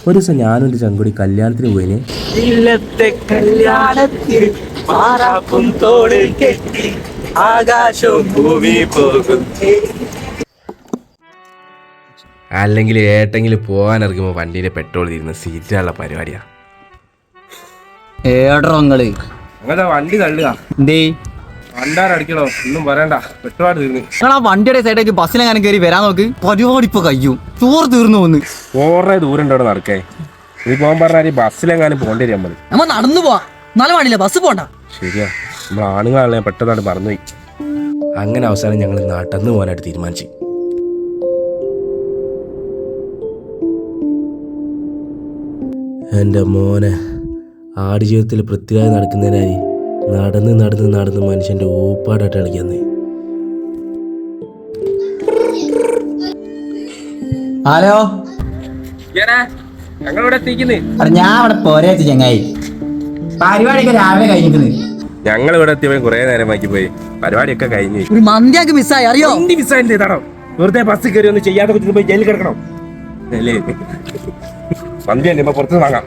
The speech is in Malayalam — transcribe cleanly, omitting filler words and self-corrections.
ഒരു ദിവസം ഞാനും എൻ്റെ ചങ്കുടി കല്യാണത്തിന് പോയിന്. ഇല്ലത്തെ കല്യാണത്തിൽ മാറാപ്പും തോട് കെട്ടി ആകാശവും ഭൂമി പോകും. അല്ലെങ്കിൽ ഏട്ടെങ്കിലും പോകാൻ ഇറങ്ങുമ്പോൾ വണ്ടിയിലെ പെട്രോൾ തീരുന്ന സീറ്റുള്ള പരിപാടിയാണ്. ഏടറങ്ങള് അങ്ങനെ വണ്ടി തള്ളുക, എന്തേ അടിക്കണോ ഒന്നും പറയണ്ട, പെട്രോൾ തീർന്നു. നിങ്ങൾ ആ വണ്ടിയുടെ സൈഡേക്ക് ബസ്സിലെങ്ങാനും കയറി വരാൻ നോക്ക്. പരിപാടി ഇപ്പൊ കഴിയും, ചോറ് തീർന്നു പോന്ന്. കുറേ ദൂരം ഉണ്ടോ നടക്കേ. നീ പോകാൻ പറഞ്ഞാൽ ബസ്സിലെങ്ങാനും പോകേണ്ടി വരും നമ്മൾ. നമ്മ നടന്നു പോവാ, എന്നാലും വേണ്ടില്ല ബസ് പോണ്ട. ശരിയാ, നമ്മൾ ആണുങ്ങളാണ്, ഞാൻ പെട്ടെന്നാണ് മറന്നുപോയി. അങ്ങനെ അവസാനം ഞങ്ങൾ നടന്നു പോകാനായിട്ട് തീരുമാനിച്ചു. എൻ്റെ മോനെ, ആടുജീവിതത്തിൽ പൃഥ്വിരാജ് നടക്കുന്നതിനായി നടന്ന് നടന്ന് നടന്ന് മനുഷ്യൻ്റെ ഊപ്പാടായിട്ട് കളിക്കുന്നേ. ഹലോ, ഞങ്ങളിവിടെ എത്തിക്കുന്നേ. ഞാൻ അവിടെ പോരാ ചങ്ങായി. പരിപാടിയൊക്കെ രാവിലെ കഴിഞ്ഞിരിക്കുന്നു. ഞങ്ങളിവിടെ എത്തിയപ്പോൾ കുറേ നേരമാക്കി പോയി. പരിപാടിയൊക്കെ കഴിഞ്ഞു. ഒരു മന്തിയാക്ക് മിസ്സായി അറിയോ? മിസ്സായിട്ട് തടോ, വെറുതെ ബസ്സിൽ കയറി ഒന്നും ചെയ്യാതെ പോയി ജയിലിൽ കിടക്കണം അല്ലേ? മന്തി അല്ലേ, പുറത്ത് വാങ്ങാം.